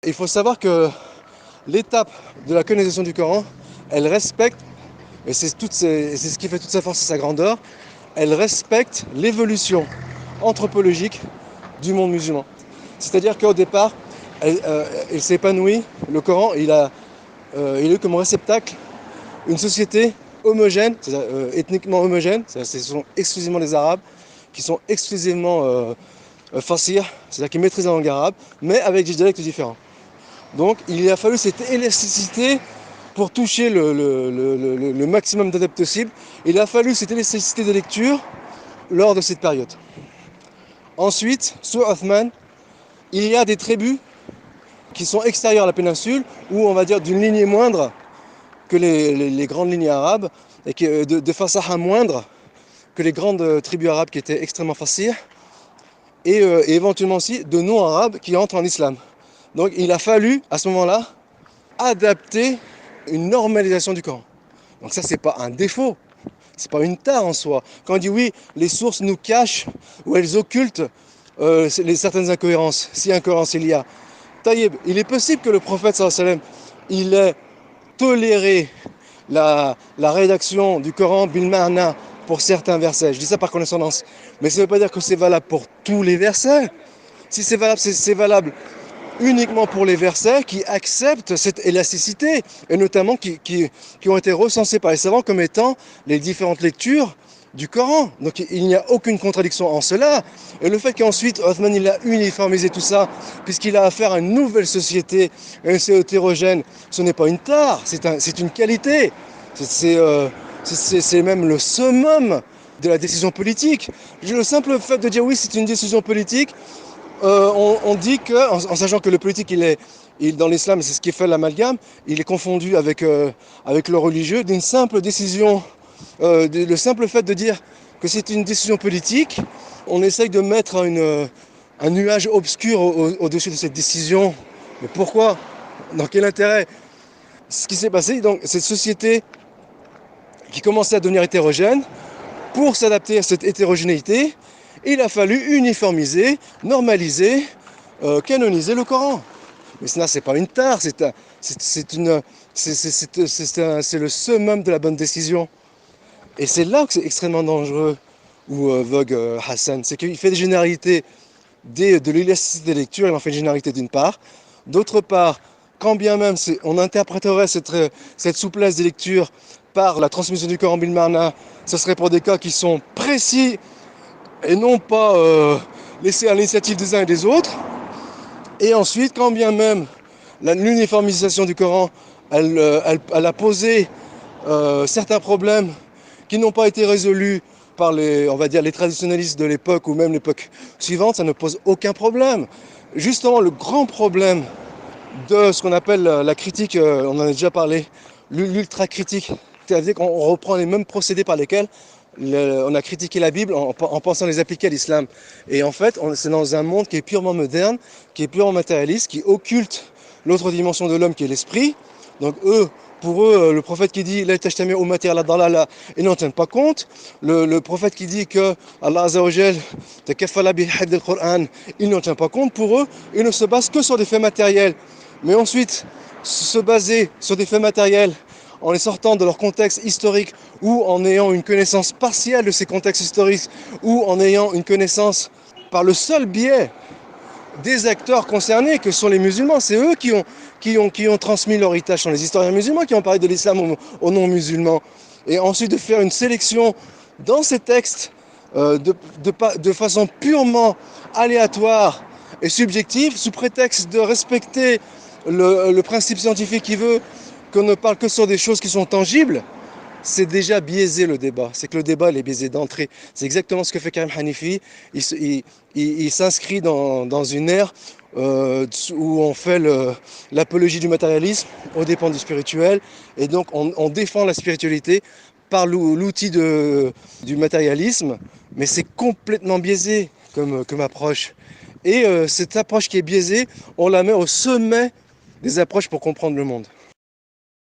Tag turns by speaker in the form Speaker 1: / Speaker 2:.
Speaker 1: Il faut savoir que l'étape de la canonisation du Coran, elle respecte, et c'est ce qui fait toute sa force et sa grandeur, elle respecte l'évolution anthropologique du monde musulman. C'est-à-dire qu'au départ, il s'est épanoui, le Coran, il a eu comme réceptacle une société homogène, c'est-à-dire ethniquement homogène, ce sont exclusivement les Arabes, qui sont exclusivement fasir, c'est-à-dire qui maîtrisent la langue arabe, mais avec des dialectes différents. Donc il a fallu cette élasticité pour toucher le maximum d'adeptes possible. Il a fallu cette élasticité de lecture lors de cette période. Ensuite, sous Othman, il y a des tribus qui sont extérieures à la péninsule, ou on va dire d'une lignée moindre que les grandes lignées arabes, et de fasaha moindre que les grandes tribus arabes qui étaient extrêmement fasir, et éventuellement aussi de non-arabes qui entrent en islam. Donc il a fallu, à ce moment-là, adapter une normalisation du Coran. Donc ça, c'est pas un défaut, c'est pas une tare en soi. Quand on dit oui, les sources nous cachent ou elles occultent certaines incohérences, si incohérences il y a. Taïeb, il est possible que le prophète sallallahu alayhi wa sallam, il ait toléré la rédaction du Coran bil ma'na pour certains versets. Je dis ça par condescendance. Mais ça ne veut pas dire que c'est valable pour tous les versets. Si c'est valable, c'est valable uniquement pour les versets qui acceptent cette élasticité, et notamment qui ont été recensés par les savants comme étant les différentes lectures du Coran. Donc il n'y a aucune contradiction en cela. Et le fait qu'ensuite Othman il a uniformisé tout ça, puisqu'il a affaire à une nouvelle société, c'est hétérogène, ce n'est pas une tare, c'est une qualité. C'est même le summum de la décision politique. Le simple fait de dire oui, c'est une décision politique, on dit que, en sachant que le politique, dans l'islam, c'est ce qui fait l'amalgame, il est confondu avec le religieux, d'une simple décision, le simple fait de dire que c'est une décision politique, on essaye de mettre un nuage obscur au-dessus de cette décision. Mais pourquoi? Dans quel intérêt? Ce qui s'est passé, donc, cette société qui commençait à devenir hétérogène, pour s'adapter à cette hétérogénéité, il a fallu uniformiser, normaliser, canoniser le Coran. Mais cela, c'est pas une tare, c'est le summum de la bonne décision. Et c'est là que c'est extrêmement dangereux où vogue Hassan. C'est qu'il fait des généralités de l'élasticité des lectures, il en fait une généralité d'une part. D'autre part, quand bien même on interpréterait cette souplesse des lectures par la transmission du Coran bil ma'na, ce serait pour des cas qui sont précis et non pas laissés à l'initiative des uns et des autres. Et ensuite, quand bien même l'uniformisation du Coran, elle a posé certains problèmes qui n'ont pas été résolus par on va dire, les traditionnalistes de l'époque ou même l'époque suivante, ça ne pose aucun problème. Justement, le grand problème de ce qu'on appelle la critique, on en a déjà parlé, l'ultra-critique, c'est-à-dire qu'on reprend les mêmes procédés par lesquels on a critiqué la Bible en pensant les appliquer à l'islam. Et en fait, c'est dans un monde qui est purement moderne, qui est purement matérialiste, qui occulte l'autre dimension de l'homme qui est l'esprit. Donc pour eux, le prophète qui dit « La tashtami ummati ala dalala », ils n'en tiennent pas compte. Le prophète qui dit que Allah Azza wa Jal takaffala bi hifdh al-Qur'an, ils n'en tiennent pas compte. Pour eux, ils ne se basent que sur des faits matériels. Mais ensuite, se baser sur des faits matériels en les sortant de leur contexte historique ou en ayant une connaissance partielle de ces contextes historiques ou en ayant une connaissance par le seul biais des acteurs concernés que sont les musulmans. C'est eux qui ont transmis leur héritage, sont les historiens musulmans qui ont parlé de l'islam aux non-musulmans. Et ensuite de faire une sélection dans ces textes de façon purement aléatoire et subjective, sous prétexte de respecter le principe scientifique qui veut qu'on ne parle que sur des choses qui sont tangibles, c'est déjà biaisé le débat. C'est que le débat il est biaisé d'entrée. C'est exactement ce que fait Karim Hanifi. Il s'inscrit dans une ère où on fait l'apologie du matérialisme aux dépens du spirituel. Et donc on défend la spiritualité par l'outil du matérialisme. Mais c'est complètement biaisé comme approche. Et cette approche qui est biaisée, on la met au sommet des approches pour comprendre le monde.